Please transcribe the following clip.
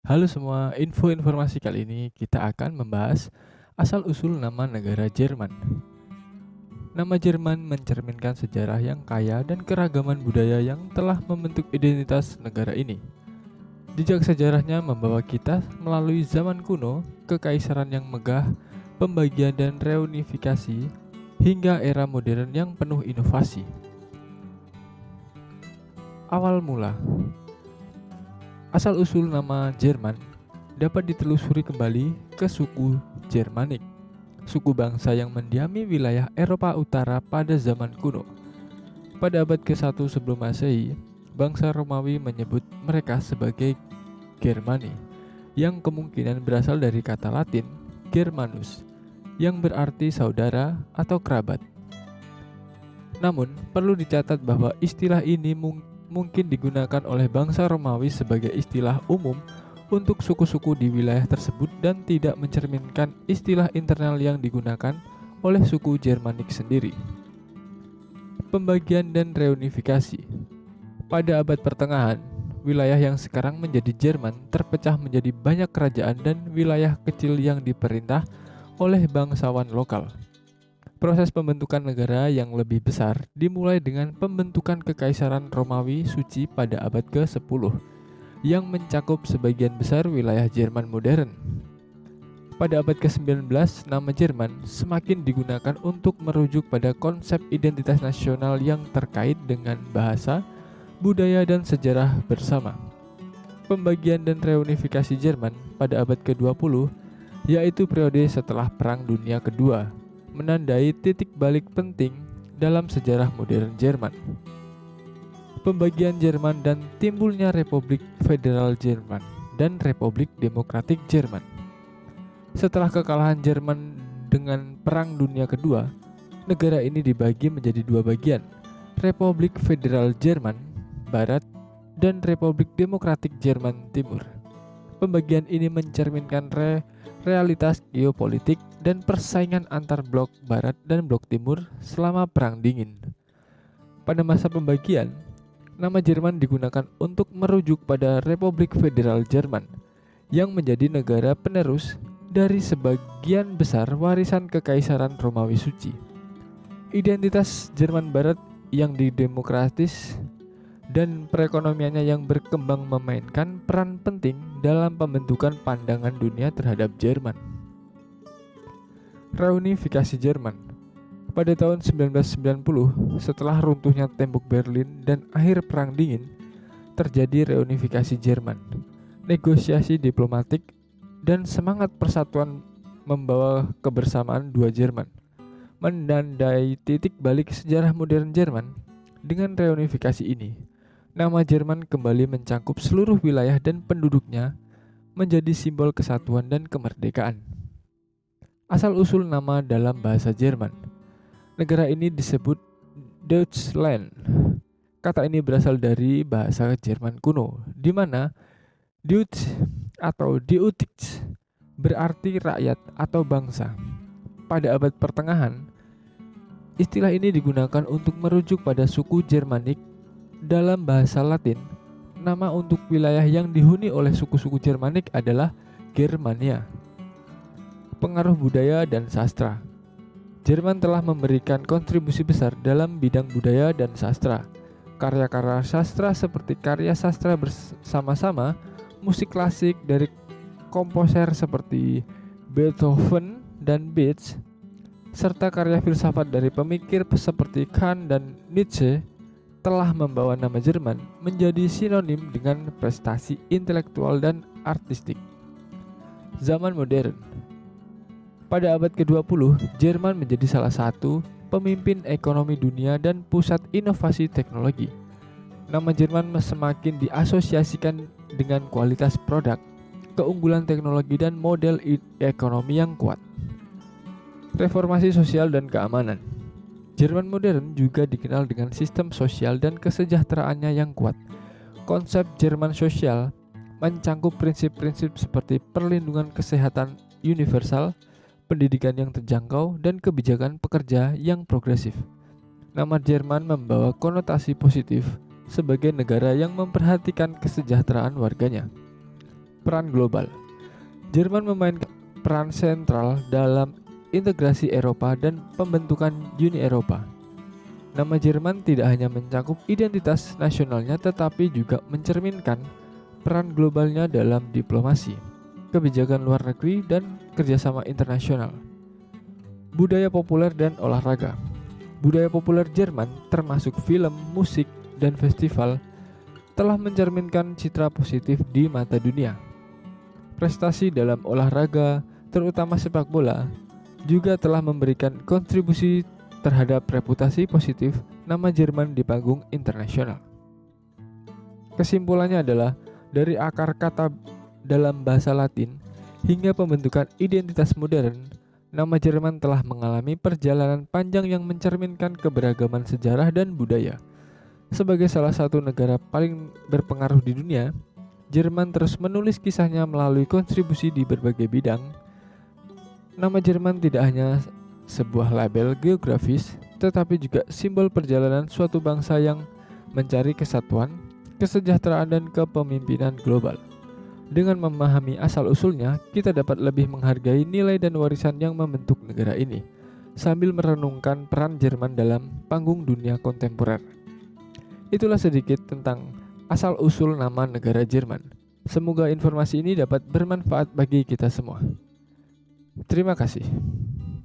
Halo semua, informasi kali ini kita akan membahas asal-usul nama negara Jerman. Nama Jerman mencerminkan sejarah yang kaya dan keragaman budaya yang telah membentuk identitas negara ini. Jejak sejarahnya membawa kita melalui zaman kuno, kekaisaran yang megah, pembagian dan reunifikasi, hingga era modern yang penuh inovasi. Awal mula, asal-usul nama Jerman dapat ditelusuri kembali ke suku Germanik, suku bangsa yang mendiami wilayah Eropa Utara pada zaman kuno. Pada abad ke-1 sebelum Masehi, bangsa Romawi menyebut mereka sebagai Germani, yang kemungkinan berasal dari kata Latin Germanus, yang berarti saudara atau kerabat. Namun, perlu dicatat bahwa istilah ini mungkin digunakan oleh bangsa Romawi sebagai istilah umum untuk suku-suku di wilayah tersebut dan tidak mencerminkan istilah internal yang digunakan oleh suku Germanik sendiri. Pembagian dan reunifikasi. Pada abad pertengahan, wilayah yang sekarang menjadi Jerman terpecah menjadi banyak kerajaan dan wilayah kecil yang diperintah oleh bangsawan lokal. Proses pembentukan negara yang lebih besar dimulai dengan pembentukan Kekaisaran Romawi Suci pada abad ke-10 yang mencakup sebagian besar wilayah Jerman modern. Pada abad ke-19, nama Jerman semakin digunakan untuk merujuk pada konsep identitas nasional yang terkait dengan bahasa, budaya, dan sejarah bersama. Pembagian dan reunifikasi Jerman pada abad ke-20, yaitu periode setelah Perang Dunia Kedua, menandai titik balik penting dalam sejarah modern Jerman. Pembagian Jerman dan timbulnya Republik Federal Jerman dan Republik Demokratik Jerman. Setelah kekalahan Jerman dengan Perang Dunia Kedua, negara ini dibagi menjadi dua bagian, Republik Federal Jerman Barat dan Republik Demokratik Jerman Timur. Pembagian ini mencerminkan realitas geopolitik dan persaingan antar blok Barat dan blok Timur selama Perang Dingin. Pada masa pembagian, nama Jerman digunakan untuk merujuk pada Republik Federal Jerman yang menjadi negara penerus dari sebagian besar warisan Kekaisaran Romawi Suci. Identitas Jerman Barat yang didemokratis dan perekonomiannya yang berkembang memainkan peran penting dalam pembentukan pandangan dunia terhadap Jerman. Reunifikasi Jerman. Pada tahun 1990, setelah runtuhnya tembok Berlin dan akhir Perang Dingin, terjadi reunifikasi Jerman. Negosiasi diplomatik dan semangat persatuan membawa kebersamaan dua Jerman, menandai titik balik sejarah modern Jerman. Dengan reunifikasi ini, nama Jerman kembali mencangkup seluruh wilayah dan penduduknya menjadi simbol kesatuan dan kemerdekaan. Asal-usul nama dalam bahasa Jerman. Negara ini disebut Deutschland. Kata ini berasal dari bahasa Jerman kuno, di mana Deutsch atau Deutsch berarti rakyat atau bangsa. Pada abad pertengahan, istilah ini digunakan untuk merujuk pada suku Germanik. Dalam bahasa Latin, nama untuk wilayah yang dihuni oleh suku-suku Germanik adalah Germania. Pengaruh budaya dan sastra. Jerman telah memberikan kontribusi besar dalam bidang budaya dan sastra. Karya-karya sastra seperti karya sastra bersama-sama, musik klasik dari komposer seperti Beethoven dan Bach, serta karya filsafat dari pemikir seperti Kant dan Nietzsche telah membawa nama Jerman menjadi sinonim dengan prestasi intelektual dan artistik. Zaman modern. Pada abad ke-20, Jerman menjadi salah satu pemimpin ekonomi dunia dan pusat inovasi teknologi. Nama Jerman semakin diasosiasikan dengan kualitas produk, keunggulan teknologi, dan model ekonomi yang kuat. Reformasi sosial dan keamanan. Jerman modern juga dikenal dengan sistem sosial dan kesejahteraannya yang kuat. Konsep Jerman sosial mencangkup prinsip-prinsip seperti perlindungan kesehatan universal, pendidikan yang terjangkau, dan kebijakan pekerja yang progresif. Nama Jerman membawa konotasi positif sebagai negara yang memperhatikan kesejahteraan warganya. peran global. Jerman memainkan peran sentral dalam integrasi Eropa dan pembentukan Uni Eropa. Nama Jerman tidak hanya mencakup identitas nasionalnya tetapi juga mencerminkan peran globalnya dalam diplomasi, kebijakan luar negeri, dan kerjasama internasional. Budaya populer dan olahraga. Budaya populer Jerman termasuk film, musik, dan festival telah mencerminkan citra positif di mata dunia. Prestasi dalam olahraga, terutama sepak bola, juga telah memberikan kontribusi terhadap reputasi positif nama Jerman di panggung internasional. Kesimpulannya adalah, dari akar kata dalam bahasa Latin hingga pembentukan identitas modern, nama Jerman telah mengalami perjalanan panjang yang mencerminkan keberagaman sejarah dan budaya. Sebagai salah satu negara paling berpengaruh di dunia, Jerman terus menulis kisahnya melalui kontribusi di berbagai bidang. Nama Jerman tidak hanya sebuah label geografis, tetapi juga simbol perjalanan suatu bangsa yang mencari kesatuan, kesejahteraan, dan kepemimpinan global. Dengan memahami asal-usulnya, kita dapat lebih menghargai nilai dan warisan yang membentuk negara ini, sambil merenungkan peran Jerman dalam panggung dunia kontemporer. Itulah sedikit tentang asal-usul nama negara Jerman. Semoga informasi ini dapat bermanfaat bagi kita semua. Terima kasih.